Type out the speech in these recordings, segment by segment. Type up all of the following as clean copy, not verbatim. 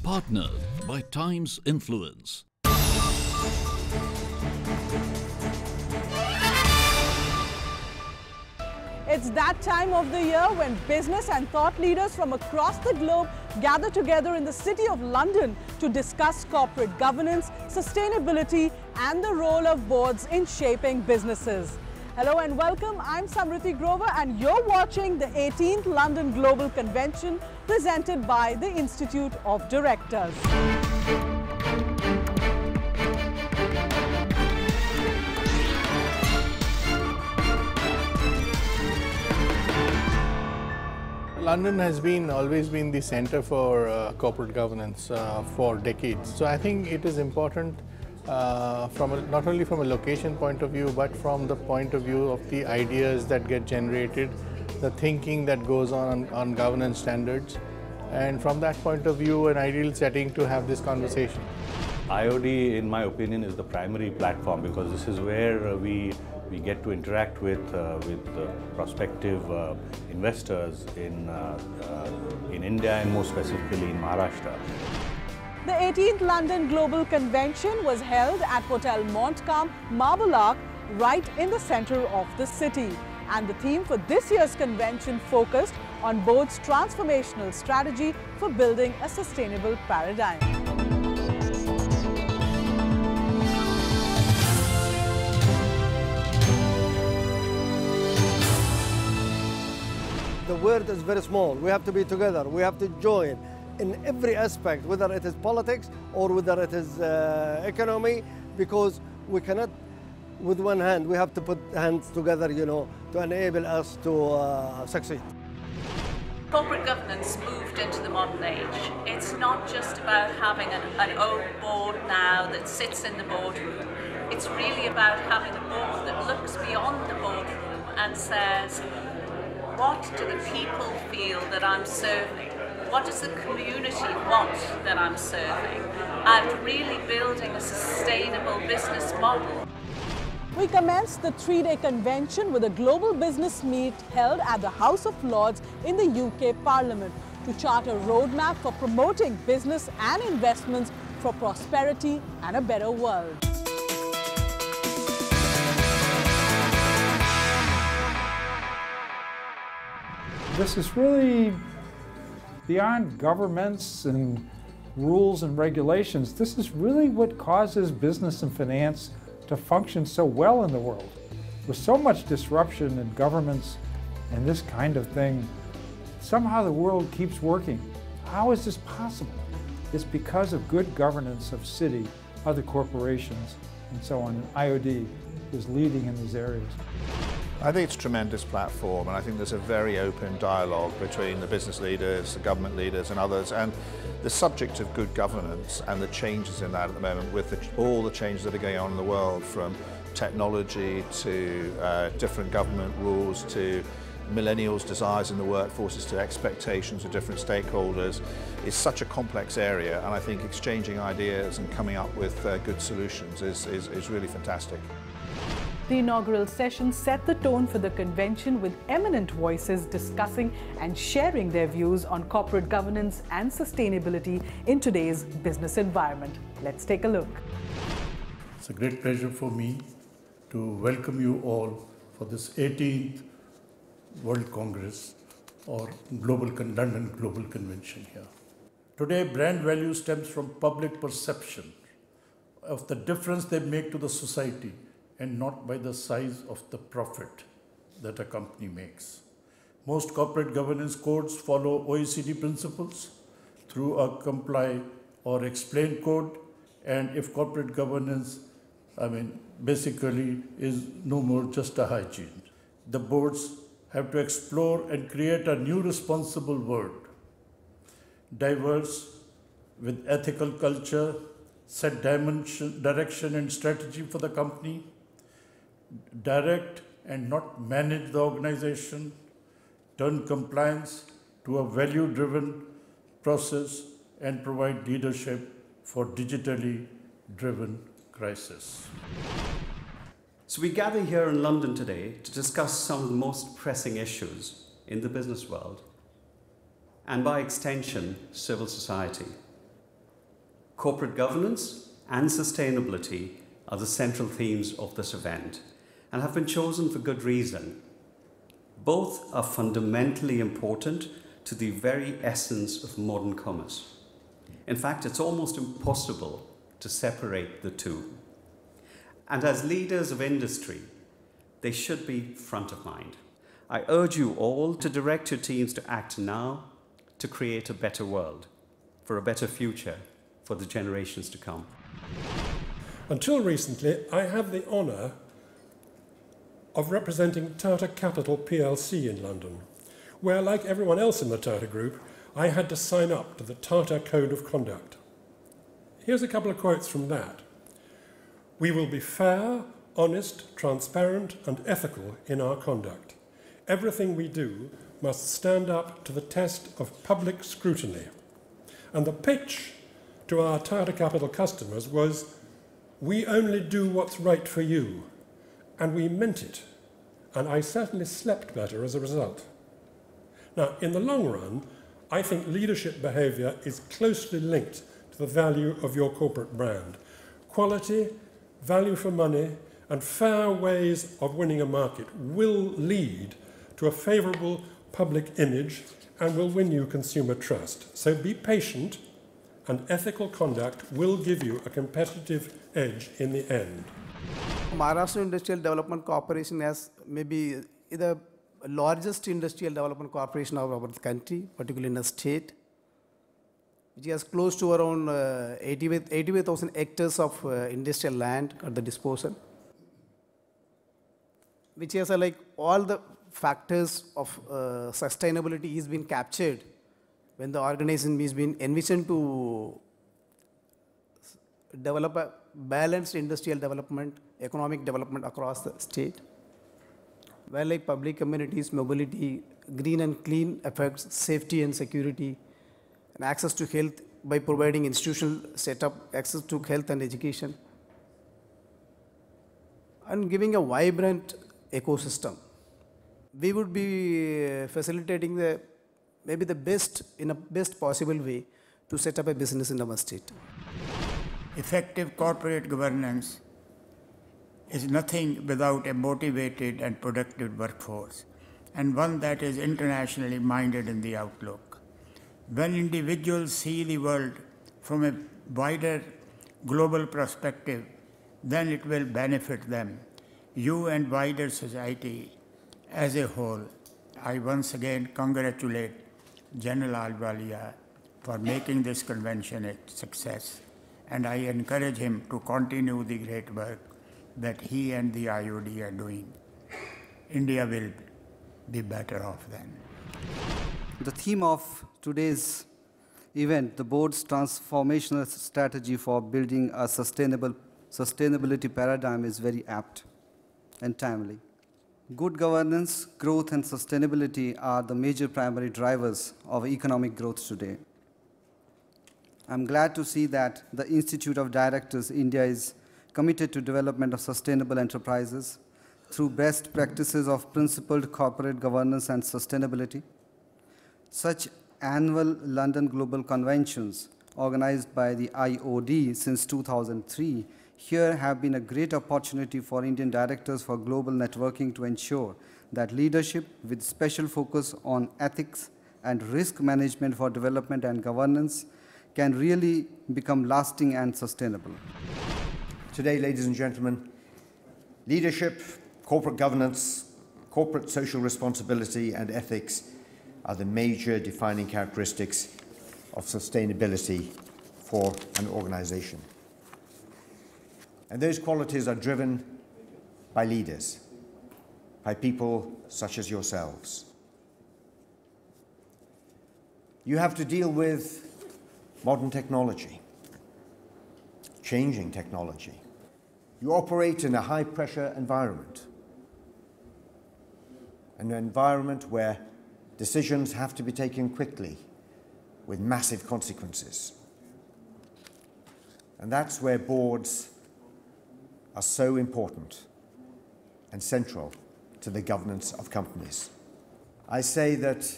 Partnered by Times Influence. It's that time of the year when business and thought leaders from across the globe gather together in the City of London to discuss corporate governance, sustainability, and the role of boards in shaping businesses. Hello and welcome, I'm Samriti Grover and you're watching the 18th London Global Convention presented by the Institute of Directors. London has always been the center for corporate governance for decades. So I think it is important not only from a location point of view, but from the point of view of the ideas that get generated, the thinking that goes on governance standards, and from that point of view, an ideal setting to have this conversation. IOD, in my opinion, is the primary platform because this is where we get to interact with prospective investors in India and more specifically in Maharashtra. The 18th London Global Convention was held at Hotel Montcalm, Marble Arc, right in the center of the city. And the theme for this year's convention focused on boards' transformational strategy for building a sustainable paradigm. The world is very small. We have to be together. We have to join in every aspect, whether it is politics or whether it is economy, because we cannot, with one hand, we have to put hands together, you know, to enable us to succeed. Corporate governance moved into the modern age. It's not just about having an old board now that sits in the boardroom. It's really about having a board that looks beyond the boardroom and says, what do the people feel that I'm serving? What does the community want that I'm serving? And really building a sustainable business model. We commenced the three-day convention with a global business meet held at the House of Lords in the UK Parliament to chart a roadmap for promoting business and investments for prosperity and a better world. This is really beyond governments and rules and regulations. This is really what causes business and finance to function so well in the world. With so much disruption in governments and this kind of thing, somehow the world keeps working. How is this possible? It's because of good governance of city, other corporations, and so on. And IOD is leading in these areas. I think it's a tremendous platform, and I think there's a very open dialogue between the business leaders, the government leaders and others, and the subject of good governance and the changes in that at the moment with all the changes that are going on in the world, from technology to different government rules to millennials' desires in the workforces to expectations of different stakeholders, is such a complex area, and I think exchanging ideas and coming up with good solutions is really fantastic. The inaugural session set the tone for the convention with eminent voices discussing and sharing their views on corporate governance and sustainability in today's business environment. Let's take a look. It's a great pleasure for me to welcome you all for this 18th World Congress or London Global Convention here. Today, brand value stems from public perception of the difference they make to the society, and not by the size of the profit that a company makes. Most corporate governance codes follow OECD principles through a comply or explain code, and if corporate governance, basically is no more just a hygiene. The boards have to explore and create a new responsible world, diverse, with ethical culture, set direction and strategy for the company, direct and not manage the organization, turn compliance to a value-driven process, and provide leadership for digitally driven crisis. So we gather here in London today to discuss some of the most pressing issues in the business world, and by extension, civil society. Corporate governance and sustainability are the central themes of this event and have been chosen for good reason. Both are fundamentally important to the very essence of modern commerce. In fact, it's almost impossible to separate the two. And as leaders of industry, they should be front of mind. I urge you all to direct your teams to act now to create a better world, for a better future for the generations to come. Until recently, I had the honour of representing Tata Capital plc in London, where, like everyone else in the Tata Group, I had to sign up to the Tata Code of Conduct. Here's a couple of quotes from that. "We will be fair, honest, transparent and ethical in our conduct. Everything we do must stand up to the test of public scrutiny." And the pitch to our Tata Capital customers was, "We only do what's right for you." And we meant it. And I certainly slept better as a result. Now, in the long run, I think leadership behaviour is closely linked to the value of your corporate brand. Quality, value for money, and fair ways of winning a market will lead to a favourable public image and will win you consumer trust. So be patient, and ethical conduct will give you a competitive edge in the end. Maharashtra Industrial Development Corporation has maybe the largest industrial development corporation of our country, particularly in the state, which has close to around 85,000 hectares of industrial land at the disposal, which has like all the factors of sustainability is being captured when the organization is being envisioned to develop a balanced industrial development, economic development across the state, where like public communities, mobility, green and clean effects, safety and security, and access to health by providing institutional setup, access to health and education, and giving a vibrant ecosystem. We would be facilitating maybe the best, in a best possible way, to set up a business in our state. Effective corporate governance is nothing without a motivated and productive workforce, and one that is internationally minded in the outlook. When individuals see the world from a wider global perspective, then it will benefit them, you and wider society as a whole. I once again congratulate General Ahluwalia for making this convention a success, and I encourage him to continue the great work that he and the IOD are doing. India will be better off then. The theme of today's event, the board's transformational strategy for building a sustainability paradigm, is very apt and timely. Good governance, growth, and sustainability are the major primary drivers of economic growth today. I'm glad to see that the Institute of Directors India is committed to development of sustainable enterprises through best practices of principled corporate governance and sustainability. Such annual London Global Conventions organized by the IOD since 2003 here have been a great opportunity for Indian directors for global networking to ensure that leadership with special focus on ethics and risk management for development and governance can really become lasting and sustainable. Today, ladies and gentlemen, leadership, corporate governance, corporate social responsibility and ethics are the major defining characteristics of sustainability for an organization. And those qualities are driven by leaders, by people such as yourselves. You have to deal with modern technology, changing technology. You operate in a high-pressure environment, an environment where decisions have to be taken quickly with massive consequences. And that's where boards are so important and central to the governance of companies. I say that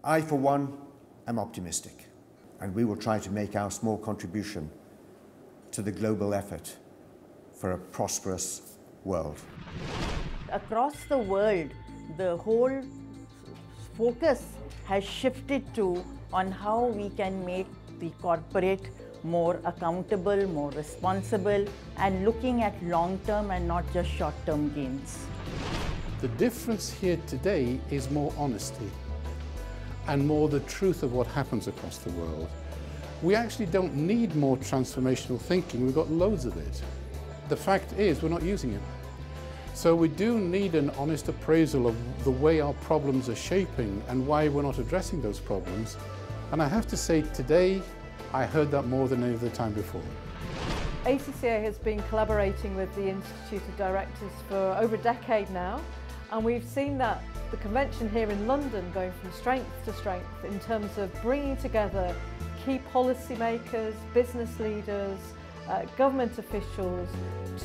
I, for one, am optimistic, and we will try to make our small contribution to the global effort for a prosperous world. Across the world, the whole focus has shifted to on how we can make the corporate more accountable, more responsible, and looking at long-term and not just short-term gains. The difference here today is more honesty and more the truth of what happens across the world. We actually don't need more transformational thinking, we've got loads of it. The fact is we're not using it. So we do need an honest appraisal of the way our problems are shaping and why we're not addressing those problems. And I have to say today, I heard that more than any other time before. ACCA has been collaborating with the Institute of Directors for over a decade now, and we've seen that the convention here in London going from strength to strength in terms of bringing together key policymakers, business leaders, government officials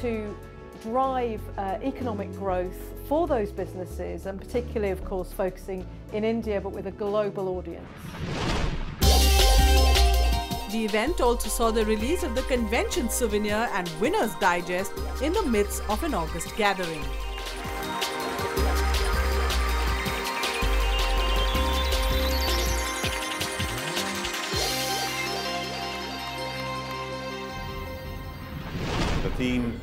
to drive economic growth for those businesses, and particularly, of course, focusing in India but with a global audience. The event also saw the release of the convention souvenir and Winners Digest in the midst of an August gathering. The theme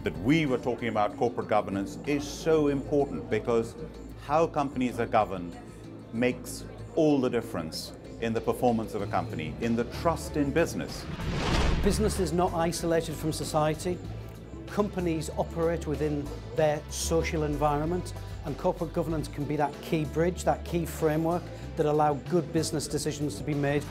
that we were talking about, corporate governance, is so important because how companies are governed makes all the difference in the performance of a company, in the trust in business. Business is not isolated from society. Companies operate within their social environment, and corporate governance can be that key bridge, that key framework that allow good business decisions to be made.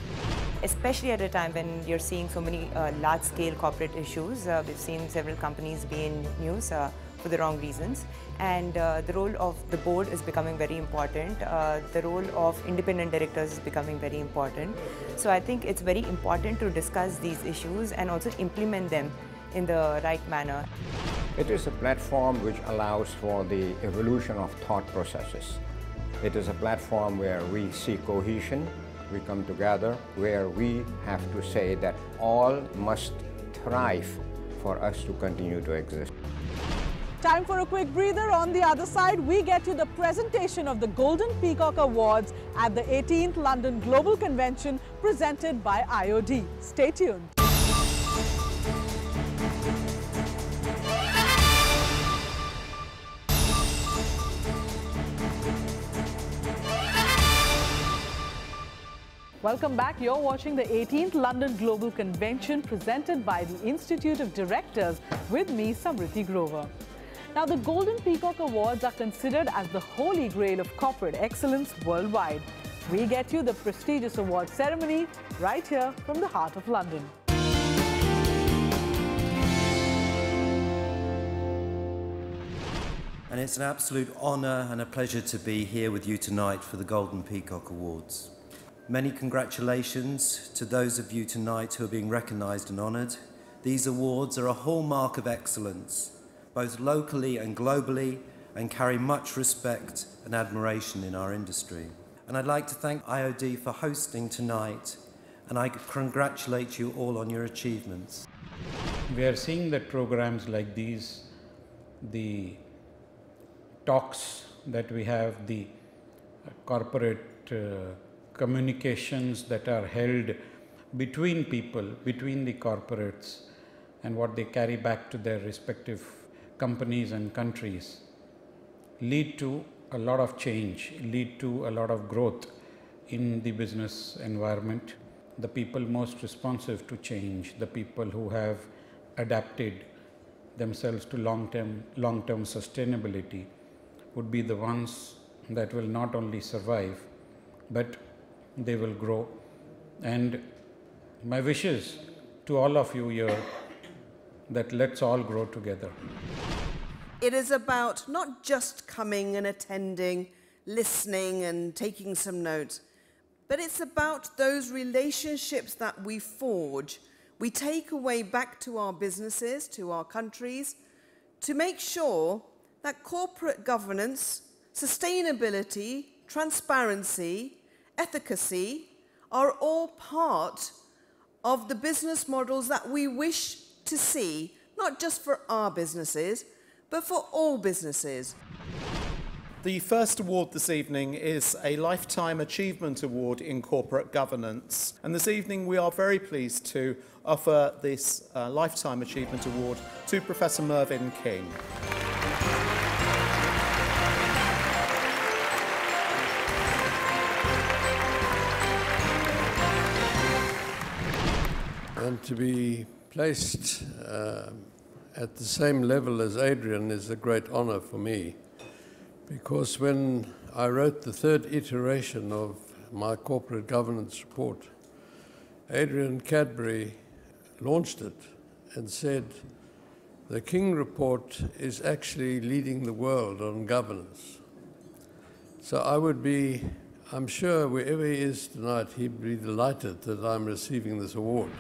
Especially at a time when you're seeing so many large-scale corporate issues. We've seen several companies be in news for the wrong reasons, and the role of the board is becoming very important. The role of independent directors is becoming very important. So I think it's very important to discuss these issues and also implement them in the right manner. It is a platform which allows for the evolution of thought processes. It is a platform where we see cohesion, we come together, where we have to say that all must thrive for us to continue to exist. Time for a quick breather. On the other side, we get you the presentation of the Golden Peacock Awards at the 18th London Global Convention presented by IOD. Stay tuned. Welcome back. You're watching the 18th London Global Convention presented by the Institute of Directors with me, Samriti Grover. Now, the Golden Peacock Awards are considered as the holy grail of corporate excellence worldwide. We get you the prestigious award ceremony right here from the heart of London. And it's an absolute honour and a pleasure to be here with you tonight for the Golden Peacock Awards. Many congratulations to those of you tonight who are being recognised and honoured. These awards are a hallmark of excellence, both locally and globally, and carry much respect and admiration in our industry. And I'd like to thank IOD for hosting tonight, and I congratulate you all on your achievements. We are seeing that programs like these, the talks that we have, the corporate communications that are held between people, between the corporates, and what they carry back to their respective companies and countries, lead to a lot of change, lead to a lot of growth in the business environment. The people most responsive to change, the people who have adapted themselves to long-term sustainability would be the ones that will not only survive, but they will grow. And My wishes to all of you here that let's all grow together. It is about not just coming and attending, listening and taking some notes, but it's about those relationships that we forge, we take away back to our businesses, to our countries, to make sure that corporate governance, sustainability, transparency, efficacy are all part of the business models that we wish to see, not just for our businesses, but for all businesses. The first award this evening is a Lifetime Achievement Award in Corporate Governance. And this evening we are very pleased to offer this Lifetime Achievement Award to Professor Mervyn King. And to be placed at the same level as Adrian is a great honor for me, because when I wrote the third iteration of my corporate governance report, Adrian Cadbury launched it and said, the King report is actually leading the world on governance. So I would be, I'm sure wherever he is tonight, he'd be delighted that I'm receiving this award.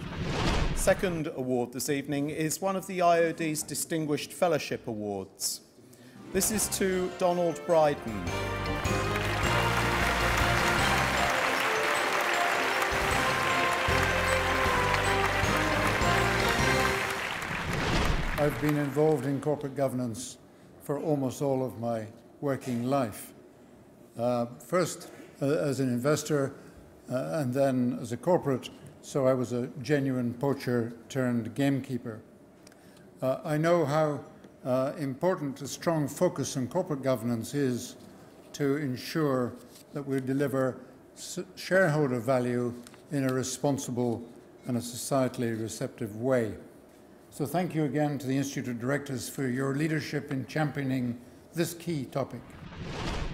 Second award this evening is one of the IOD's Distinguished Fellowship Awards. This is to Donald Bryden. I've been involved in corporate governance for almost all of my working life. First as an investor and then as a corporate, so I was a genuine poacher turned gamekeeper. I know how important a strong focus on corporate governance is to ensure that we deliver shareholder value in a responsible and a societally receptive way. So thank you again to the Institute of Directors for your leadership in championing this key topic.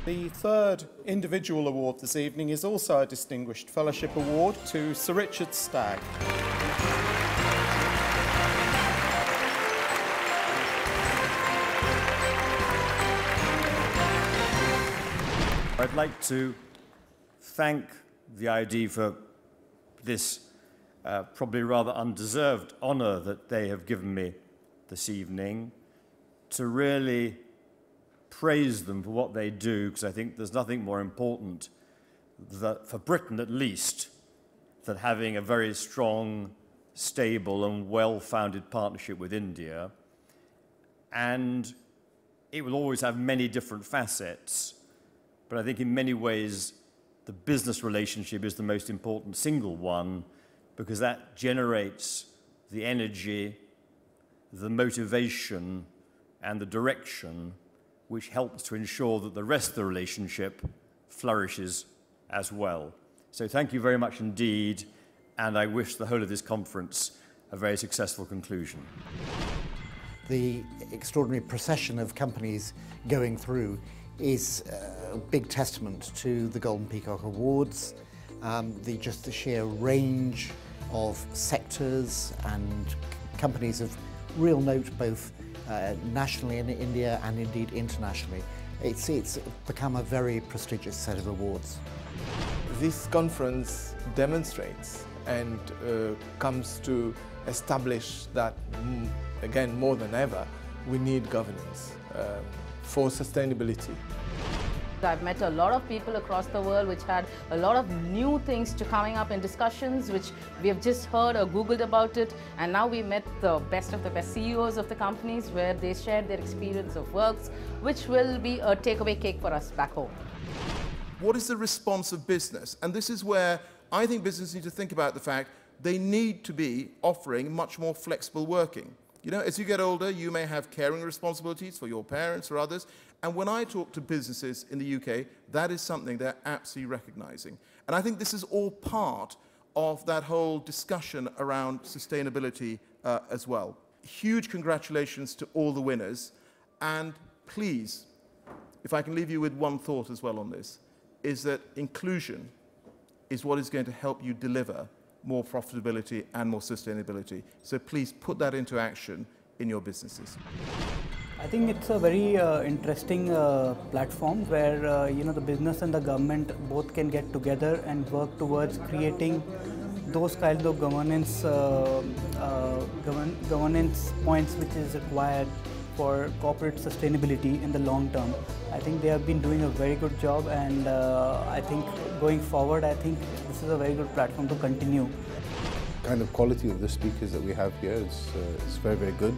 The third individual award this evening is also a Distinguished Fellowship Award to Sir Richard Stagg. I'd like to thank the IOD for this probably rather undeserved honour that they have given me this evening, to really praise them for what they do, because I think there's nothing more important that, for Britain at least, than having a very strong, stable and well-founded partnership with India. And it will always have many different facets, but I think in many ways the business relationship is the most important single one, because that generates the energy, the motivation and the direction which helps to ensure that the rest of the relationship flourishes as well. So thank you very much indeed, and I wish the whole of this conference a very successful conclusion. The extraordinary procession of companies going through is a big testament to the Golden Peacock Awards, just the sheer range of sectors and companies of real note, both nationally in India and indeed internationally. It's become a very prestigious set of awards. This conference demonstrates and comes to establish that, again, more than ever, we need governance for sustainability. I've met a lot of people across the world which had a lot of new things to coming up in discussions which we have just heard or Googled about it, and now we met the best of the best CEOs of the companies where they shared their experience of works, which will be a takeaway cake for us back home. What is the response of business? And this is where I think business need to think about the fact they need to be offering much more flexible working. You know, as you get older, you may have caring responsibilities for your parents or others. And when I talk to businesses in the UK, that is something they're absolutely recognizing. And I think this is all part of that whole discussion around sustainability as well. Huge congratulations to all the winners. And please, if I can leave you with one thought as well on this, is that inclusion is what is going to help you deliver more profitability and more sustainability. So please put that into action in your businesses. I think it's a very interesting platform where the business and the government both can get together and work towards creating those kinds of governance points which is required for corporate sustainability in the long term. I think they have been doing a very good job, and I think going forward, I think this is a very good platform to continue. Kind of quality of the speakers that we have here is very, very good,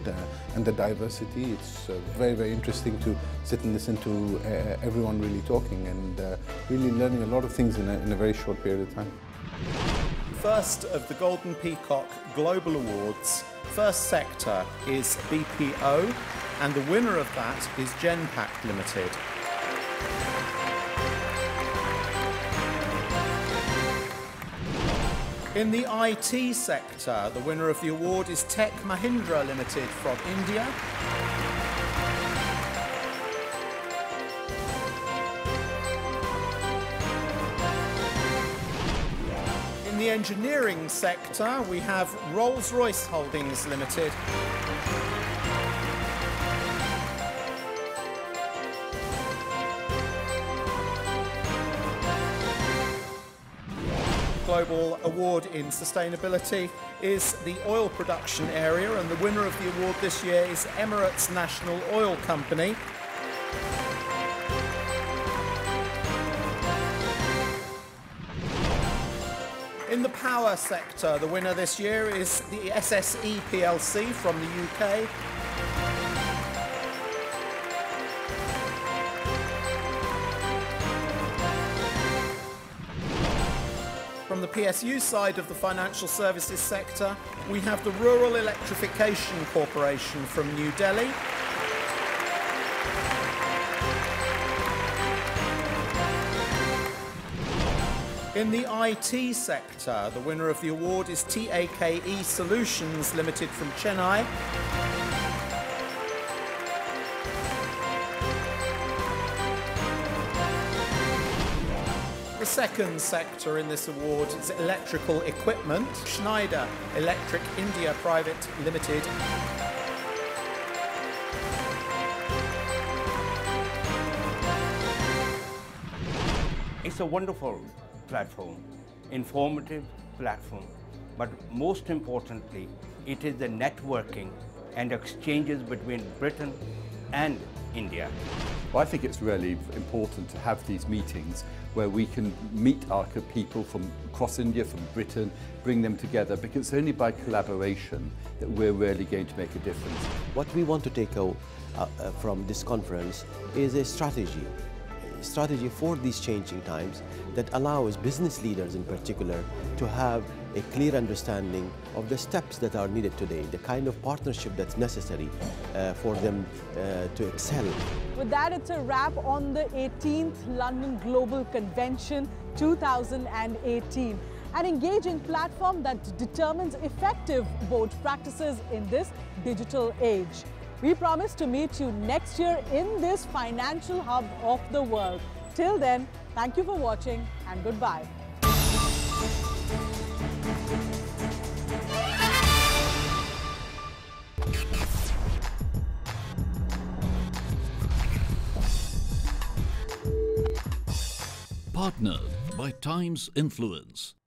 and the diversity, it's very, very interesting to sit and listen to everyone really talking and really learning a lot of things in a very short period of time. First of the Golden Peacock Global Awards, first sector is BPO, and the winner of that is Genpact Limited. In the IT sector, the winner of the award is Tech Mahindra Limited from India. In the engineering sector, we have Rolls-Royce Holdings Limited. Global award in sustainability is the oil production area, and the winner of the award this year is Emirates National Oil Company. In the power sector, the winner this year is the SSE plc from the UK. From the PSU side of the financial services sector, we have the Rural Electrification Corporation from New Delhi. In the IT sector, the winner of the award is TAKE Solutions Limited from Chennai. The second sector in this award is electrical equipment. Schneider Electric India Private Limited. It's a wonderful platform, informative platform, but most importantly, it is the networking and exchanges between Britain and India. Well, I think it's really important to have these meetings where we can meet our people from across India, from Britain, bring them together, because it's only by collaboration that we're really going to make a difference. What we want to take out from this conference is a strategy for these changing times that allows business leaders in particular to have a clear understanding of the steps that are needed today, the kind of partnership that's necessary for them to excel. With that, it's a wrap on the 18th London Global Convention 2018, an engaging platform that determines effective board practices in this digital age. We promise to meet you next year in this financial hub of the world. Till then, thank you for watching and goodbye. Partnered by Times Influence.